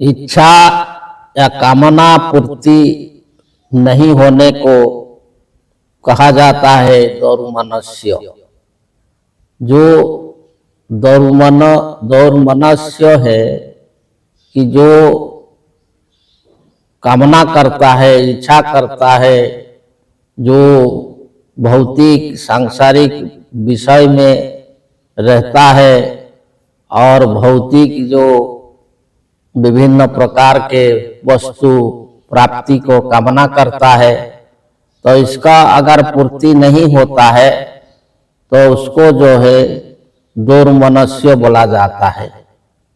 इच्छा या कामना पूर्ति नहीं होने को कहा जाता है दौर्मनस्य। जो दौर्मनस्य है कि जो कामना करता है, इच्छा करता है, जो भौतिक सांसारिक विषय में रहता है और भौतिक जो विभिन्न प्रकार के वस्तु प्राप्ति को कामना करता है, तो इसका अगर पूर्ति नहीं होता है तो उसको जो है दौर्मनस्य बोला जाता है।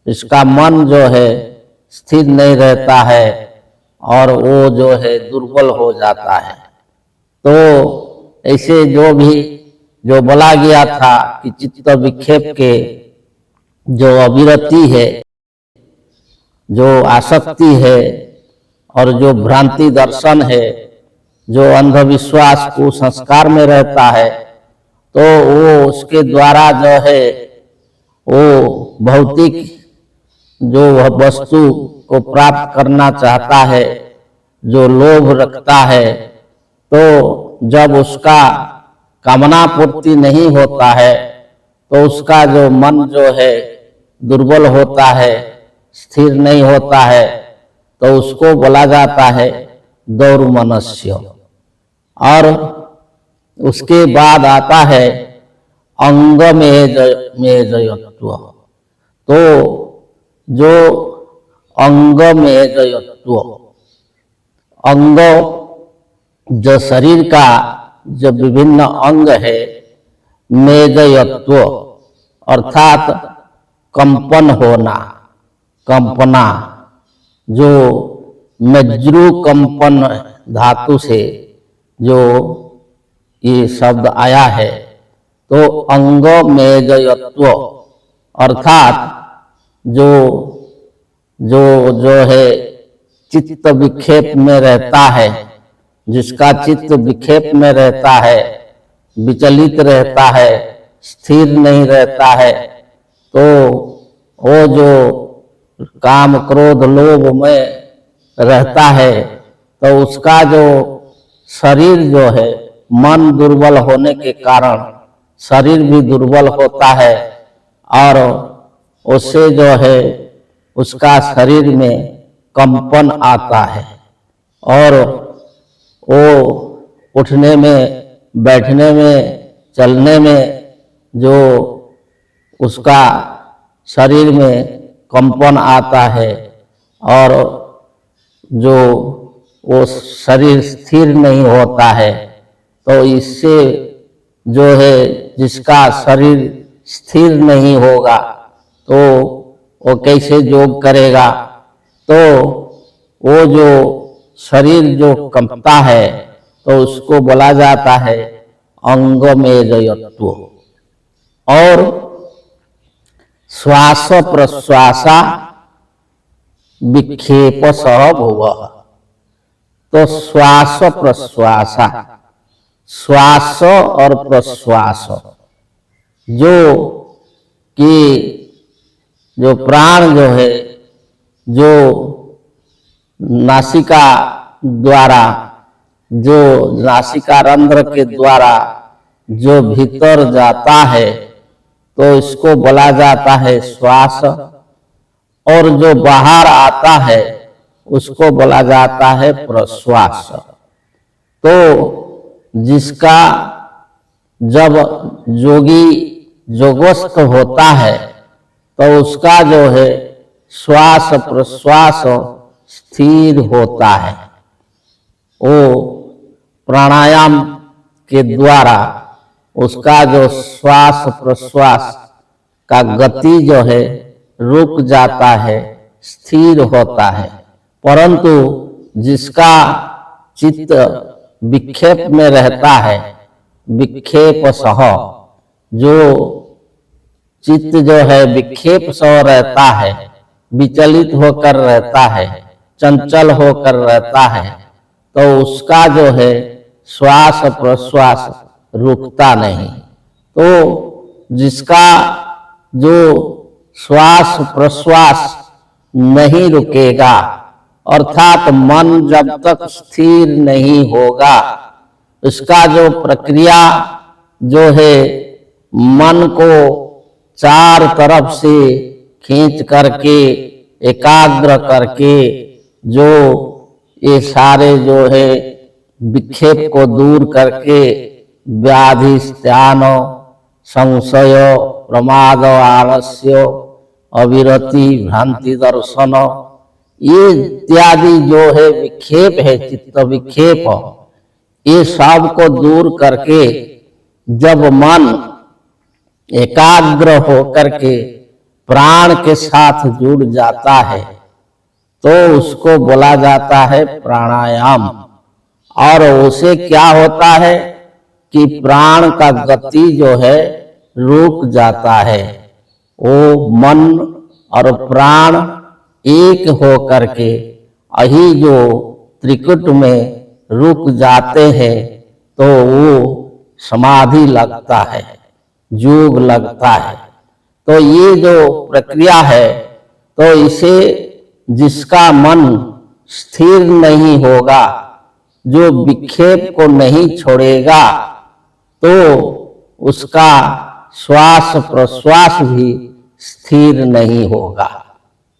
इसका मन जो है स्थिर नहीं रहता है और वो जो है दुर्बल हो जाता है। तो ऐसे जो बोला गया था कि चित्त विक्षेप के जो अविरति है, जो आसक्ति है और जो भ्रांति दर्शन है, जो अंधविश्वास कुसंस्कार में रहता है, तो वो उसके द्वारा जो है वो भौतिक जो वस्तु को प्राप्त करना चाहता है, जो लोभ रखता है, तो जब उसका कामना पूर्ति नहीं होता है तो उसका जो मन जो है दुर्बल होता है, स्थिर नहीं होता है, तो उसको बोला जाता है दौर्मनस्य। और उसके बाद आता है अंग मेजयत्व। तो जो अंग मेजयत्व, अंग जो शरीर का जो विभिन्न अंग है, मेजयत्व अर्थात कंपन होना, कंपना, जो मज्रू कंपन धातु से जो ये शब्द आया है, तो अंग मेजयत्व अर्थात जो है चित्त विक्षेप में रहता है, जिसका चित्त विक्षेप में रहता है, विचलित रहता है, स्थिर नहीं रहता है, तो वो जो काम क्रोध लोभ में रहता है, तो उसका जो शरीर जो है, मन दुर्बल होने के कारण शरीर भी दुर्बल होता है और उससे जो है उसका शरीर में कंपन आता है और वो उठने में, बैठने में, चलने में जो उसका शरीर में कंपन आता है और जो वो शरीर स्थिर नहीं होता है, तो इससे जो है जिसका शरीर स्थिर नहीं होगा तो वो कैसे योग करेगा। तो वो जो शरीर जो कंपता है तो उसको बोला जाता है अंग मेजयत्व। और श्वास प्रश्वासा विक्षेप सह भुव। तो श्वास प्रश्वासा, श्वास और प्रश्वास, जो कि जो प्राण जो है, जो नासिका द्वारा, जो नासिका रंध्र के द्वारा जो भीतर जाता है, तो इसको बोला जाता है श्वास। और जो बाहर आता है उसको बोला जाता है प्रश्वास। तो जिसका जब योगी योगस्थ होता है तो उसका जो है श्वास प्रश्वास स्थिर होता है। वो प्राणायाम के द्वारा उसका जो श्वास प्रश्वास का गति जो है रुक जाता है, स्थिर होता है। परंतु जिसका चित्त विक्षेप में रहता है, विक्षेप सह, जो चित्त जो है विक्षेप सह रहता है, विचलित होकर रहता है, चंचल होकर रहता है, तो उसका जो है श्वास प्रश्वास रुकता नहीं। तो जिसका जो श्वास प्रश्वास नहीं रुकेगा, अर्थात मन जब तक स्थिर नहीं होगा, इसका जो प्रक्रिया जो है मन को चार तरफ से खींच करके एकाग्र करके जो ये सारे जो है विक्षेप को दूर करके व्याधि ध्यान संशय प्रमाद आलस्य अविरति भ्रांति दर्शन, ये इत्यादि जो है विक्षेप है, चित्त विक्षेप, ये सब को दूर करके जब मन एकाग्र हो करके प्राण के साथ जुड़ जाता है तो उसको बोला जाता है प्राणायाम। और उसे क्या होता है कि प्राण का गति जो है रुक जाता है। वो मन और प्राण एक हो करके अही जो त्रिकुट में रुक जाते हैं तो वो समाधि लगता है, योग लगता है। तो ये जो प्रक्रिया है, तो इसे जिसका मन स्थिर नहीं होगा, जो विक्षेप को नहीं छोड़ेगा, तो उसका श्वास प्रश्वास भी स्थिर नहीं होगा,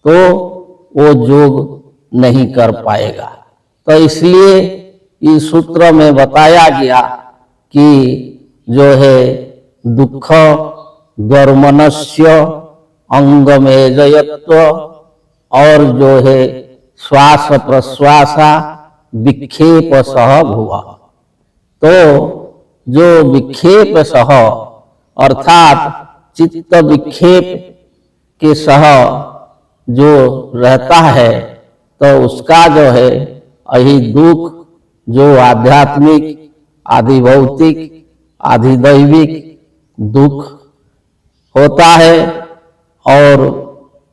तो वो योग नहीं कर पाएगा। तो इसलिए इस सूत्र में बताया गया कि जो है दुख दुर्मनस्य अंगमेजयत्व और जो है श्वास प्रश्वास विक्षेप सह भुवा। तो जो विक्षेप सह अर्थात चित्त विक्षेप के सह जो रहता है, तो उसका जो है अही दुख जो आध्यात्मिक आदि भौतिक आदि दैविक दुख होता है, और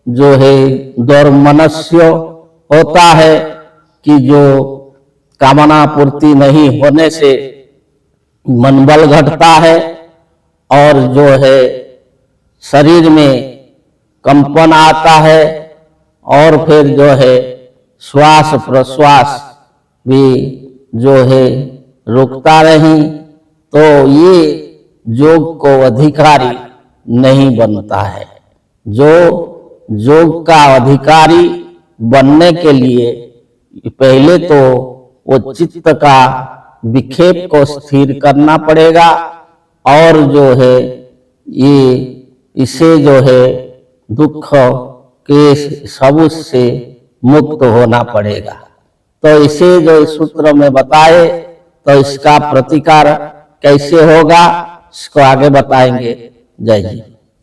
जो है दुर्मनस्य होता है कि जो कामना पूर्ति नहीं होने से मनबल घटता है, और जो है शरीर में कंपन आता है, और फिर जो है श्वास प्रश्वास भी जो है रुकता नहीं, तो ये योग को अधिकारी नहीं बनता है। जो योग का अधिकारी बनने के लिए पहले तो वो चित्त का विक्षेप को स्थिर करना पड़ेगा, और जो है ये इसे जो है दुख के सबूत से मुक्त होना पड़ेगा। तो इसे जो इस सूत्र में बताए, तो इसका प्रतिकार कैसे होगा इसको आगे बताएंगे। जय जी।